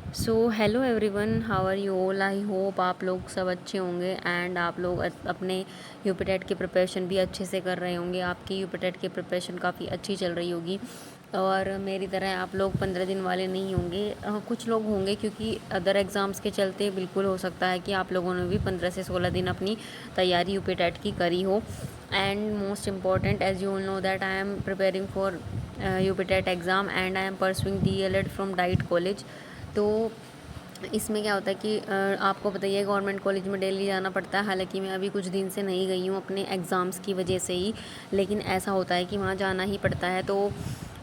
So hello everyone, how are you all. I hope आप लोग सब अच्छे होंगे एंड आप लोग अपने यूपीटेट की प्रिपरेशन भी अच्छे से कर रहे होंगे। आपकी यूपीटेट की प्रिपरेशन काफ़ी अच्छी चल रही होगी और मेरी तरह आप लोग 15 दिन वाले नहीं होंगे। कुछ लोग होंगे क्योंकि अदर एग्ज़ाम्स के चलते बिल्कुल हो सकता है कि आप लोगों ने भी 15 से 16 दिन अपनी तैयारी यूपीटेट की करी हो। And most important, as you all know that I am preparing for UPTET exam and I am pursuing DLED from DIET college. तो इसमें क्या होता है कि आपको बताइए गवर्नमेंट कॉलेज में डेली जाना पड़ता है। हालांकि मैं अभी कुछ दिन से नहीं गई हूँ अपने एग्ज़ाम्स की वजह से ही, लेकिन ऐसा होता है कि वहाँ जाना ही पड़ता है। तो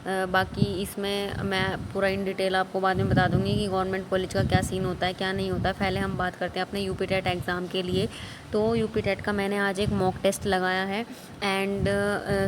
बाकी इसमें मैं पूरा इन डिटेल आपको बाद में बता दूंगी कि गवर्नमेंट कॉलेज का क्या सीन होता है क्या नहीं होता है। पहले हम बात करते हैं अपने यूपीटेट एग्ज़ाम के लिए। तो यूपीटेट का मैंने आज एक मॉक टेस्ट लगाया है एंड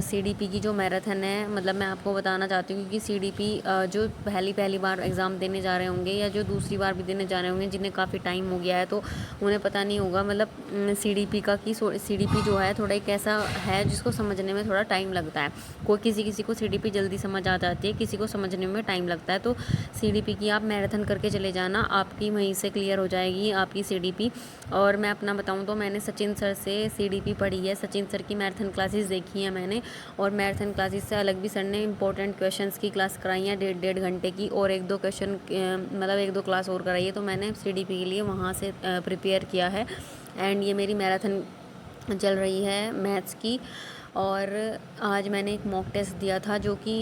CDP की जो मैराथन है, मतलब मैं आपको बताना चाहती हूँ क्योंकि CDP जो पहली बार एग्ज़ाम देने जा रहे होंगे या जो दूसरी बार भी देने जा रहे होंगे जिन्हें काफ़ी टाइम हो गया है, तो उन्हें पता नहीं होगा मतलब CDP का कि CDP जो है थोड़ा एक ऐसा है जिसको समझने में थोड़ा टाइम लगता है। कोई किसी को CDP जल्दी समझ आ जाती है, किसी को समझने में टाइम लगता है। तो CDP की आप मैराथन करके चले जाना, आपकी वहीं से क्लियर हो जाएगी आपकी CDP। और मैं अपना बताऊं तो मैंने सचिन सर से CDP पढ़ी है, सचिन सर की मैराथन क्लासेस देखी हैं मैंने। और मैराथन क्लासेस से अलग भी सर ने इंपॉर्टेंट क्वेश्चंस की क्लास कराई है 1.5 घंटे की, और 1-2 क्वेश्चन मतलब 1-2 क्लास और कराई है। तो मैंने CDP के लिए वहाँ से प्रिपेयर किया है एंड ये मेरी मैराथन चल रही है मैथ्स की। और आज मैंने एक मॉक टेस्ट दिया था जो कि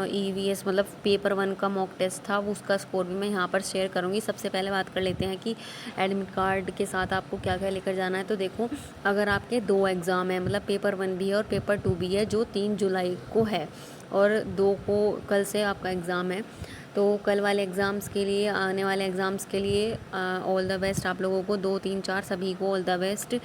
EVS मतलब पेपर 1 का मॉक टेस्ट था। वो उसका स्कोर भी मैं यहाँ पर शेयर करूँगी। सबसे पहले बात कर लेते हैं कि एडमिट कार्ड के साथ आपको क्या क्या लेकर जाना है। तो देखो, अगर आपके 2 एग्ज़ाम है, मतलब पेपर 1 भी है और पेपर 2 भी है जो 3 जुलाई को है और 2 को कल से आपका एग्ज़ाम है। तो कल वाले एग्ज़ाम्स के लिए, आने वाले एग्ज़ाम्स के लिए ऑल द बेस्ट आप लोगों को। 2, 3, 4 सभी को ऑल द बेस्ट।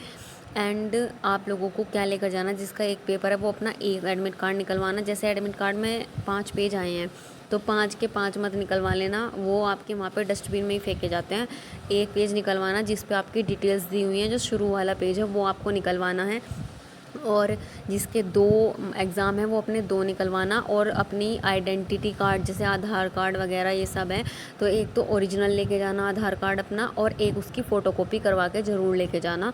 एंड आप लोगों को क्या लेकर जाना, जिसका एक पेपर है वो अपना एक एडमिट कार्ड निकलवाना। जैसे एडमिट कार्ड में 5 पेज आए हैं तो 5 के 5 मत निकलवा लेना, वो आपके वहाँ पे डस्टबिन में ही फेंके जाते हैं। एक पेज निकलवाना जिस पे आपकी डिटेल्स दी हुई हैं, जो शुरू वाला पेज है वो आपको निकलवाना है। और जिसके 2 एग्ज़ाम है वो अपने 2 निकलवाना। और अपनी आइडेंटिटी कार्ड जैसे आधार कार्ड वगैरह ये सब है, तो एक तो ओरिजिनल लेके जाना आधार कार्ड अपना, और एक उसकी फ़ोटोकॉपी करवा के ज़रूर लेके जाना।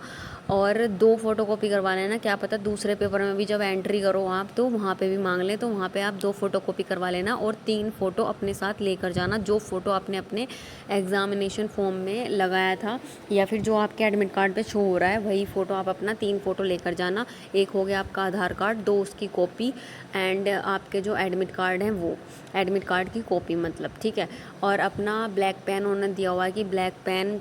और 2 फ़ोटोकॉपी करवा लेना, क्या पता दूसरे पेपर में भी जब एंट्री करो आप तो वहाँ पे भी मांग लें, तो वहाँ पे आप 2 फ़ोटोकॉपी करवा लेना। और 3 फ़ोटो अपने साथ लेकर जाना, जो फ़ोटो आपने अपने एग्ज़ामिनेशन फॉर्म में लगाया था या फिर जो आपके एडमिट कार्ड पे शो हो रहा है वही फ़ोटो आप अपना 3 फ़ोटो लेकर जाना। एक हो गया आपका आधार कार्ड, 2 उसकी कॉपी एंड आपके जो एडमिट कार्ड हैं वो एडमिट कार्ड की कॉपी मतलब, ठीक है। और अपना ब्लैक पेन उन्होंने दिया हुआ है कि ब्लैक पेन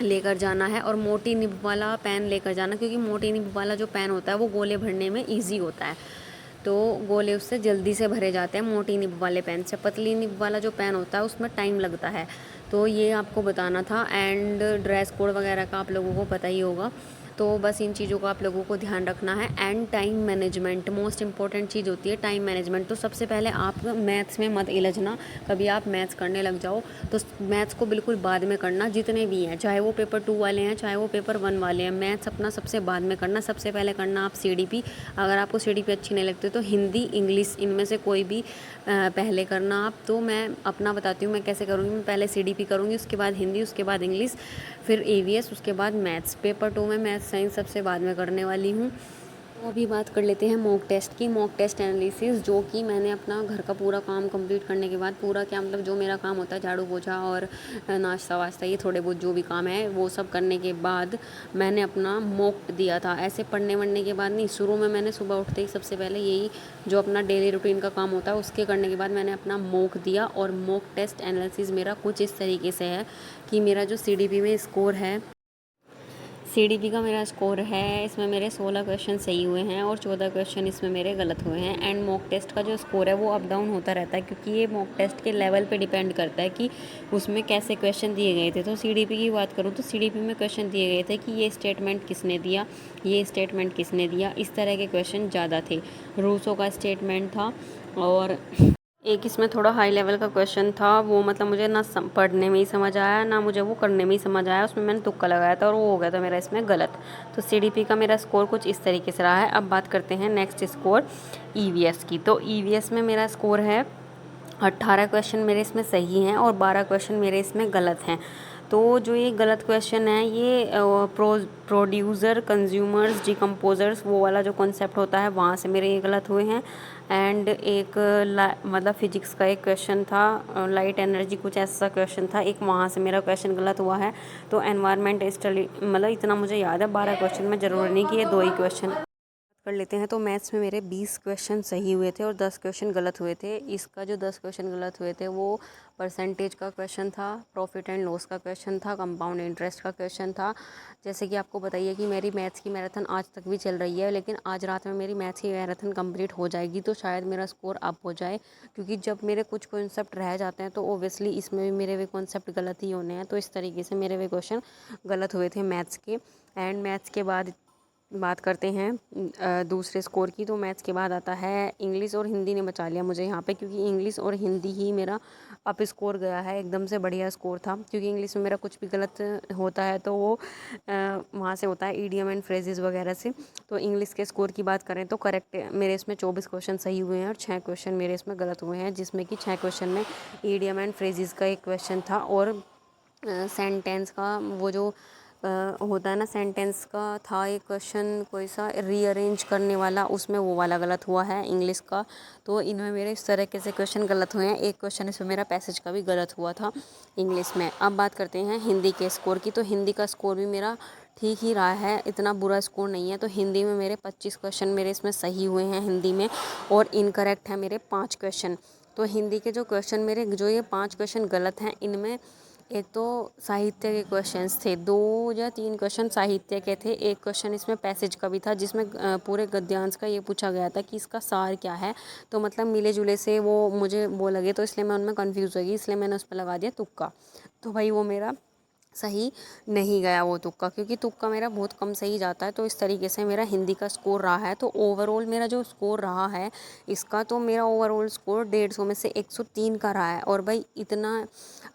लेकर जाना है, और मोटी निब वाला पेन लेकर जाना, क्योंकि मोटी निब वाला जो पेन होता है वो गोले भरने में ईजी होता है। तो गोले उससे जल्दी से भरे जाते हैं मोटी निब वाले पेन से। पतली निब वाला जो पेन होता है उसमें टाइम लगता है। तो ये आपको बताना था। एंड ड्रेस कोड वगैरह का आप लोगों को पता ही होगा, तो बस इन चीज़ों का आप लोगों को ध्यान रखना है। And time management most important चीज़ होती है, टाइम मैनेजमेंट। तो सबसे पहले आप मैथ्स में मत उलझना। कभी आप मैथ्स करने लग जाओ तो मैथ्स को बिल्कुल बाद में करना, जितने भी हैं, चाहे वो पेपर 2 वाले हैं चाहे वो पेपर 1 वाले हैं। मैथ्स अपना सबसे बाद में करना, सबसे पहले करना आप CDP। अगर आपको CDP अच्छी नहीं लगती तो हिंदी इंग्लिश इनमें से कोई भी पहले करना आप। तो मैं अपना बताती हूँ मैं कैसे करूँगी। मैं पहले CDP करूँगी, उसके बाद हिंदी, उसके बाद इंग्लिश, फिर EVS, उसके बाद मैथ्स। पेपर 2 में मैथ्स साइंस सबसे बाद में करने वाली हूँ। तो अभी बात कर लेते हैं मॉक टेस्ट की। मॉक टेस्ट एनालिसिस, जो कि मैंने अपना घर का पूरा काम कंप्लीट करने के बाद, पूरा क्या मतलब जो मेरा काम होता है झाड़ू पोछा और नाश्ता वाश्ता ये थोड़े बहुत जो भी काम है वो सब करने के बाद मैंने अपना मॉक दिया था। ऐसे पढ़ने वढ़ने के बाद नहीं, शुरू में मैंने सुबह उठते ही सबसे पहले यही जो अपना डेली रूटीन का काम होता है उसके करने के बाद मैंने अपना मॉक दिया। और मॉक टेस्ट एनालिसिस मेरा कुछ इस तरीके से है कि मेरा जो CDP में स्कोर है, CDP का मेरा स्कोर है, इसमें मेरे 16 क्वेश्चन सही हुए हैं और 14 क्वेश्चन इसमें मेरे गलत हुए हैं। एंड मॉक टेस्ट का जो स्कोर है वो अप डाउन होता रहता है, क्योंकि ये मॉक टेस्ट के लेवल पे डिपेंड करता है कि उसमें कैसे क्वेश्चन दिए गए थे। तो CDP की बात करूँ तो CDP में क्वेश्चन दिए गए थे कि ये स्टेटमेंट किसने दिया, ये स्टेटमेंट किसने दिया, इस तरह के क्वेश्चन ज़्यादा थे। रूसो का स्टेटमेंट था, और एक इसमें थोड़ा हाई लेवल का क्वेश्चन था, वो मतलब मुझे ना पढ़ने में ही समझ आया ना मुझे वो करने में ही समझ आया, उसमें मैंने तुक्का लगाया था और वो हो गया था मेरा इसमें गलत। तो CDP का मेरा स्कोर कुछ इस तरीके से रहा है। अब बात करते हैं नेक्स्ट स्कोर EVS की। तो EVS में मेरा स्कोर है 18 क्वेश्चन मेरे इसमें सही हैं और 12 क्वेश्चन मेरे इसमें गलत हैं। तो जो ये गलत क्वेश्चन है ये प्रोड्यूसर, कंज्यूमर्स, डिकम्पोजर्स, वो वाला जो कॉन्सेप्ट होता है वहाँ से मेरे ये गलत हुए हैं। एंड एक मतलब फिजिक्स का एक क्वेश्चन था, लाइट एनर्जी कुछ ऐसा क्वेश्चन था, एक वहाँ से मेरा क्वेश्चन गलत हुआ है। तो एनवायरनमेंट स्टडी मतलब इतना मुझे याद है, 12 क्वेश्चन में ज़रूरी नहीं कि ये 2 ही क्वेश्चन कर लेते हैं। तो मैथ्स में मेरे 20 क्वेश्चन सही हुए थे और 10 क्वेश्चन गलत हुए थे। इसका जो 10 क्वेश्चन गलत हुए थे वो परसेंटेज का क्वेश्चन था, प्रॉफिट एंड लॉस का क्वेश्चन था, कंपाउंड इंटरेस्ट का क्वेश्चन था। जैसे कि आपको बताइए कि मेरी मैथ्स की मैराथन आज तक भी चल रही है, लेकिन आज रात में मेरी मैथ्स की मैराथन कंप्लीट हो जाएगी तो शायद मेरा स्कोर अप हो जाए, क्योंकि जब मेरे कुछ कॉन्सेप्ट रह जाते हैं तो ओबियसली इसमें भी मेरे वे कॉन्सेप्ट गलत ही होने हैं। तो इस तरीके से मेरे वे क्वेश्चन गलत हुए थे मैथ्स के। एंड मैथ्स के बाद बात करते हैं दूसरे स्कोर की। तो मैथ्स के बाद आता है इंग्लिश और हिंदी ने बचा लिया मुझे यहाँ पे, क्योंकि इंग्लिश और हिंदी ही मेरा अप स्कोर गया है, एकदम से बढ़िया स्कोर था। क्योंकि इंग्लिश में मेरा कुछ भी गलत होता है तो वो वहाँ से होता है ईडियम एंड फ्रेजेस वगैरह से। तो इंग्लिश के स्कोर की बात करें तो करेक्ट मेरे इसमें 24 क्वेश्चन सही हुए हैं और 6 क्वेश्चन मेरे इसमें गलत हुए हैं, जिसमें कि 6 क्वेश्चन में ईडियम एंड फ्रेजेस का एक क्वेश्चन था और सेंटेंस का वो जो होता है ना, सेंटेंस का था एक क्वेश्चन कोई सा रीअरेंज करने वाला, उसमें वो वाला गलत हुआ है इंग्लिश का। तो इनमें मेरे इस तरह के से क्वेश्चन गलत हुए हैं। एक क्वेश्चन इसमें मेरा पैसेज का भी गलत हुआ था इंग्लिश में। अब बात करते हैं हिंदी के स्कोर की। तो हिंदी का स्कोर भी मेरा ठीक ही रहा है, इतना बुरा स्कोर नहीं है। तो हिंदी में मेरे 25 क्वेश्चन मेरे इसमें सही हुए हैं हिंदी में, और इनकरेक्ट है मेरे 5 क्वेश्चन। तो हिंदी के जो क्वेश्चन मेरे जो ये 5 क्वेश्चन गलत हैं, इनमें एक तो साहित्य के क्वेश्चंस थे, 2 या 3 क्वेश्चन साहित्य के थे, एक क्वेश्चन इसमें पैसेज का भी था, जिसमें पूरे गद्यांश का ये पूछा गया था कि इसका सार क्या है। तो मतलब मिले जुले से वो मुझे वो लगे, तो इसलिए मैं उनमें कंफ्यूज हो गई, इसलिए मैंने उस पर लगा दिया तुक्का। तो भाई वो मेरा सही नहीं गया वो तुक्का, क्योंकि तुक्का मेरा बहुत कम सही जाता है। तो इस तरीके से मेरा हिंदी का स्कोर रहा है। तो ओवरऑल मेरा जो स्कोर रहा है इसका, तो मेरा ओवरऑल स्कोर 150 में से 103 का रहा है। और भाई इतना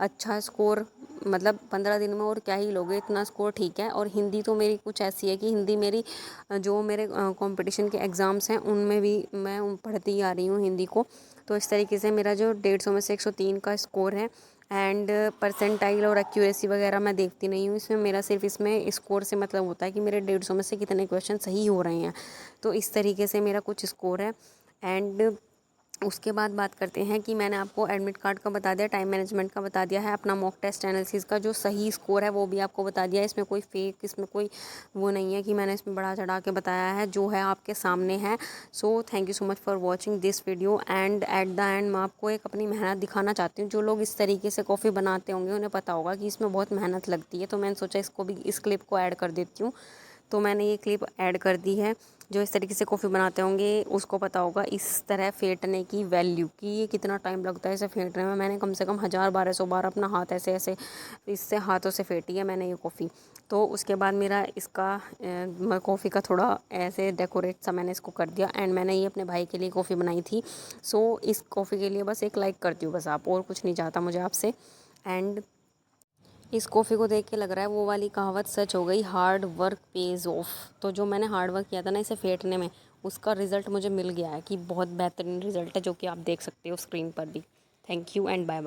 अच्छा स्कोर मतलब 15 दिन में और क्या ही लोगे, इतना स्कोर ठीक है। और हिंदी तो मेरी कुछ ऐसी है कि हिंदी मेरी जो मेरे कंपटीशन के एग्ज़ाम्स हैं उनमें भी मैं पढ़ती ही आ रही हूँ हिंदी को। तो इस तरीके से मेरा जो 150 में से 103 का स्कोर है। एंड परसेंटाइल और एक्यूरेसी वगैरह मैं देखती नहीं हूँ इसमें, मेरा सिर्फ इसमें स्कोर से मतलब होता है कि मेरे 150 में से कितने क्वेश्चन सही हो रहे हैं। तो इस तरीके से मेरा कुछ स्कोर है। एंड उसके बाद बात करते हैं कि मैंने आपको एडमिट कार्ड का बता दिया, टाइम मैनेजमेंट का बता दिया है, अपना मॉक टेस्ट एनालिसिस का जो सही स्कोर है वो भी आपको बता दिया है। इसमें कोई फेक, इसमें कोई वो नहीं है कि मैंने इसमें बढ़ा चढ़ा के बताया है, जो है आपके सामने है। So thank you so much for watching this video. And at the end मैं आपको एक अपनी मेहनत दिखाना चाहती हूँ। जो लोग इस तरीके से कॉफ़ी बनाते होंगे उन्हें पता होगा कि इसमें बहुत मेहनत लगती है। तो मैंने सोचा इसको भी, इस क्लिप को ऐड कर देती हूँ। तो मैंने ये क्लिप ऐड कर दी है। जो इस तरीके से कॉफ़ी बनाते होंगे उसको पता होगा इस तरह फेंटने की वैल्यू, कि ये कितना टाइम लगता है इसे फेंटने में। मैंने कम से कम 1000-1200 बार अपना हाथ ऐसे ऐसे इससे हाथों से फेंटी है मैंने ये कॉफ़ी। तो उसके बाद मेरा इसका कॉफ़ी का थोड़ा ऐसे डेकोरेट सा मैंने इसको कर दिया। एंड मैंने ये अपने भाई के लिए कॉफ़ी बनाई थी। सो इस कॉफ़ी के लिए बस एक लाइक करती हूँ बस आप, और कुछ नहीं चाहता मुझे आपसे। एंड इस कॉफ़ी को देख के लग रहा है वो वाली कहावत सच हो गई, हार्ड वर्क पेज ऑफ। तो जो मैंने हार्ड वर्क किया था ना इसे फेंटने में, उसका रिज़ल्ट मुझे मिल गया है कि बहुत बेहतरीन रिज़ल्ट है, जो कि आप देख सकते हो स्क्रीन पर भी। Thank you and bye bye.